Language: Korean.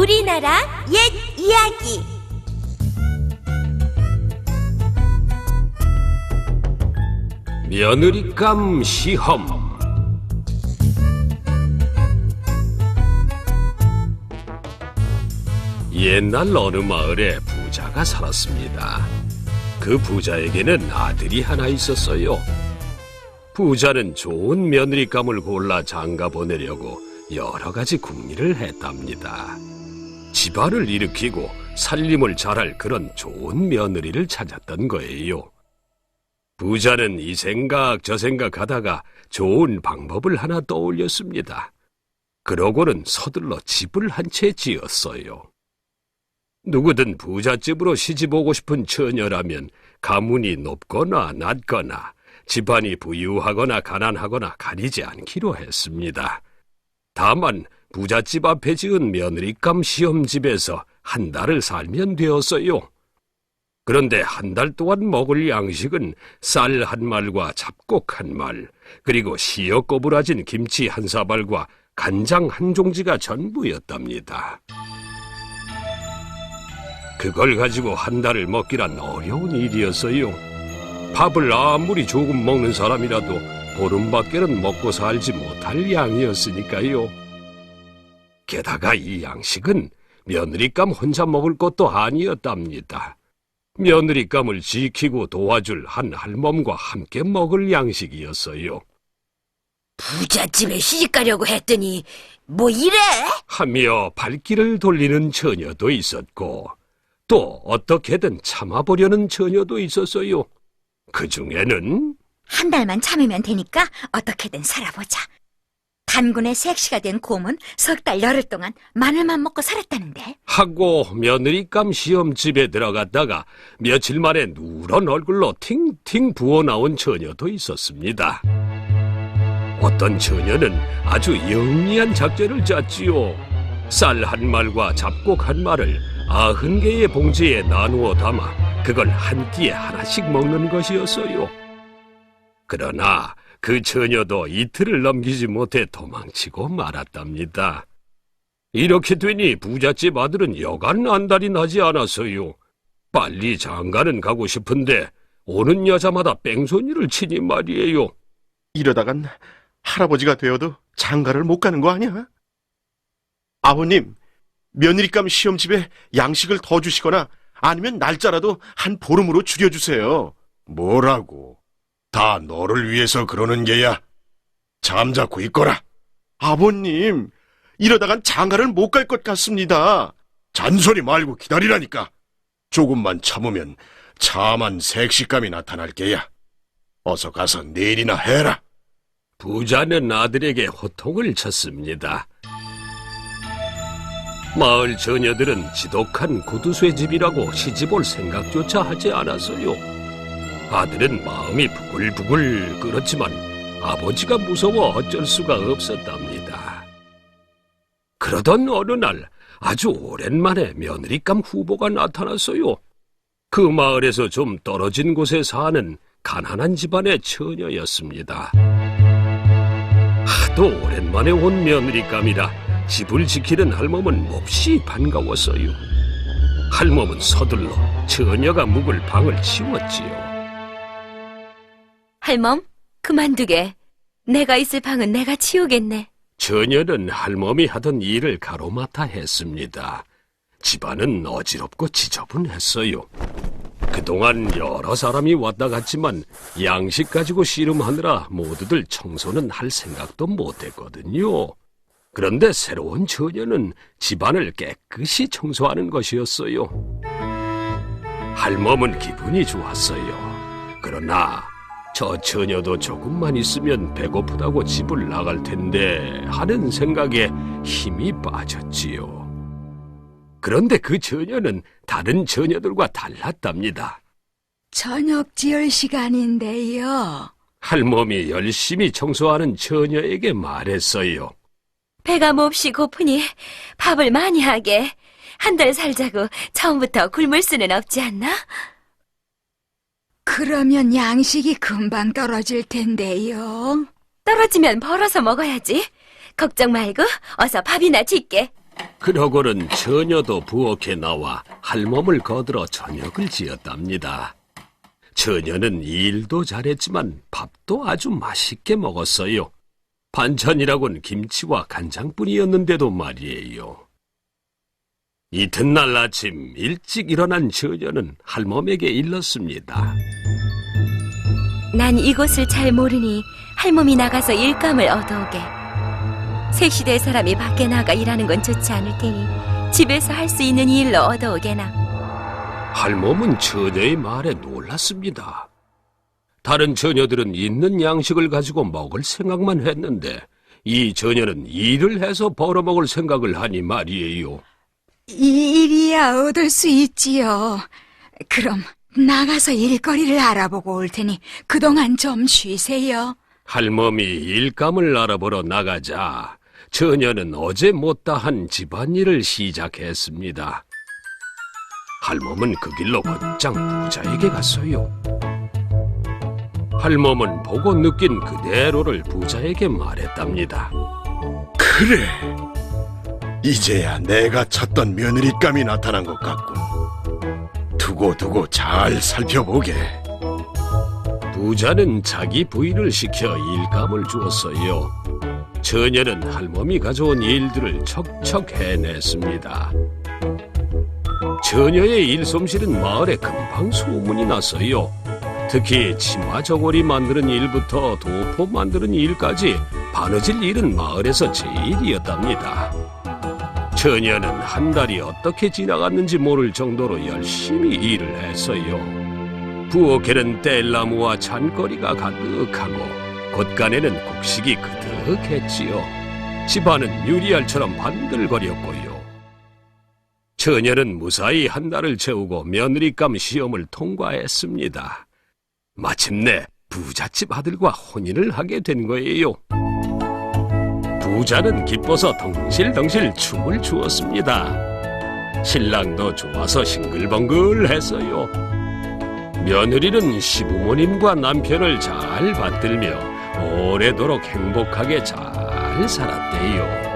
우리나라 옛 이야기. 며느리감 시험. 옛날 어느 마을에 부자가 살았습니다. 그 부자에게는 아들이 하나 있었어요. 부자는 좋은 며느리감을 골라 장가 보내려고 여러 가지 궁리를 했답니다. 집안을 일으키고 살림을 잘할 그런 좋은 며느리를 찾았던 거예요. 부자는 이 생각 저 생각하다가 좋은 방법을 하나 떠올렸습니다. 그러고는 서둘러 집을 한 채 지었어요. 누구든 부잣집으로 시집 오고 싶은 처녀라면 가문이 높거나 낮거나 집안이 부유하거나 가난하거나 가리지 않기로 했습니다. 다만 부잣집 앞에 지은 며느리감 시험집에서 한 달을 살면 되었어요. 그런데 한 달 동안 먹을 양식은 쌀 한 말과 잡곡 한 말, 그리고 시어 꼬부라진 김치 한 사발과 간장 한 종지가 전부였답니다. 그걸 가지고 한 달을 먹기란 어려운 일이었어요. 밥을 아무리 조금 먹는 사람이라도 보름밖에는 먹고 살지 못할 양이었으니까요. 게다가 이 양식은 며느리감 혼자 먹을 것도 아니었답니다. 며느리감을 지키고 도와줄 한 할멈과 함께 먹을 양식이었어요. 부잣집에 시집가려고 했더니 뭐 이래? 하며 발길을 돌리는 처녀도 있었고 또 어떻게든 참아보려는 처녀도 있었어요. 그 중에는 한 달만 참으면 되니까 어떻게든 살아보자. 단군의 색시가 된 곰은 석 달 열흘 동안 마늘만 먹고 살았다는데. 하고 며느리감 시험집에 들어갔다가 며칠 만에 누런 얼굴로 팅팅 부어나온 처녀도 있었습니다. 어떤 처녀는 아주 영리한 작전을 짰지요. 쌀 한 말과 잡곡 한 말을 90개의 봉지에 나누어 담아 그걸 한 끼에 하나씩 먹는 것이었어요. 그러나 그 처녀도 이틀을 넘기지 못해 도망치고 말았답니다. 이렇게 되니 부잣집 아들은 여간 안달이 나지 않았어요. 빨리 장가는 가고 싶은데 오는 여자마다 뺑소니를 치니 말이에요. 이러다간 할아버지가 되어도 장가를 못 가는 거 아니야? 아버님, 며느리감 시험집에 양식을 더 주시거나 아니면 날짜라도 한 보름으로 줄여주세요. 뭐라고? 다 너를 위해서 그러는 게야. 잠자코 있거라. 아버님, 이러다간 장가를 못 갈 것 같습니다. 잔소리 말고 기다리라니까. 조금만 참으면 참한 색시감이 나타날 게야. 어서 가서 내일이나 해라. 부자는 아들에게 호통을 쳤습니다. 마을 처녀들은 지독한 구두쇠 집이라고 시집올 생각조차 하지 않았어요. 아들은 마음이 부글부글 끓었지만 아버지가 무서워 어쩔 수가 없었답니다. 그러던 어느 날 아주 오랜만에 며느리감 후보가 나타났어요. 그 마을에서 좀 떨어진 곳에 사는 가난한 집안의 처녀였습니다. 하도 오랜만에 온 며느리감이라 집을 지키는 할멈은 몹시 반가웠어요. 할멈은 서둘러 처녀가 묵을 방을 치웠지요. 할멈, 그만두게. 내가 있을 방은 내가 치우겠네. 처녀는 할멈이 하던 일을 가로맡아 했습니다. 집안은 어지럽고 지저분했어요. 그동안 여러 사람이 왔다 갔지만 양식 가지고 씨름하느라 모두들 청소는 할 생각도 못했거든요. 그런데 새로운 처녀는 집안을 깨끗이 청소하는 것이었어요. 할멈은 기분이 좋았어요. 그러나 저 처녀도 조금만 있으면 배고프다고 집을 나갈 텐데 하는 생각에 힘이 빠졌지요. 그런데 그 처녀는 다른 처녀들과 달랐답니다. 저녁 지을 시간인데요. 할멈이 열심히 청소하는 처녀에게 말했어요. 배가 몹시 고프니 밥을 많이 하게. 한 달 살자고 처음부터 굶을 수는 없지 않나? 그러면 양식이 금방 떨어질 텐데요. 떨어지면 벌어서 먹어야지. 걱정 말고 어서 밥이나 짓게. 그러고는 처녀도 부엌에 나와 할멈을 거들어 저녁을 지었답니다. 처녀는 일도 잘했지만 밥도 아주 맛있게 먹었어요. 반찬이라곤 김치와 간장뿐이었는데도 말이에요. 이튿날 아침 일찍 일어난 처녀는 할멈에게 일렀습니다. 난 이곳을 잘 모르니 할멈이 나가서 일감을 얻어오게. 색시될 사람이 밖에 나가 일하는 건 좋지 않을 테니 집에서 할 수 있는 일로 얻어오게나. 할멈은 처녀의 말에 놀랐습니다. 다른 처녀들은 있는 양식을 가지고 먹을 생각만 했는데 이 처녀는 일을 해서 벌어먹을 생각을 하니 말이에요. 일이야 얻을 수 있지요. 그럼 나가서 일거리를 알아보고 올 테니 그동안 좀 쉬세요. 할멈이 일감을 알아보러 나가자 처녀는 어제 못다한 집안일을 시작했습니다. 할멈은 그 길로 곧장 부자에게 갔어요. 할멈은 보고 느낀 그대로를 부자에게 말했답니다. 그래. 이제야 내가 찾던 며느리감이 나타난 것 같군. 두고 잘 살펴보게. 부자는 자기 부인을 시켜 일감을 주었어요. 처녀는 할멈이 가져온 일들을 척척 해냈습니다. 처녀의 일솜씨는 마을에 금방 소문이 났어요. 특히 치마 저고리 만드는 일부터 도포 만드는 일까지 바느질 일은 마을에서 제일이었답니다. 처녀는 한 달이 어떻게 지나갔는지 모를 정도로 열심히 일을 했어요. 부엌에는 뗄나무와 잔거리가 가득하고 곳간에는 곡식이 그득했지요. 집안은 유리알처럼 반들거렸고요. 처녀는 무사히 한 달을 채우고 며느리감 시험을 통과했습니다. 마침내 부잣집 아들과 혼인을 하게 된 거예요. 부자는 기뻐서 덩실덩실 춤을 추었습니다. 신랑도 좋아서 싱글벙글했어요. 며느리는 시부모님과 남편을 잘 받들며 오래도록 행복하게 잘 살았대요.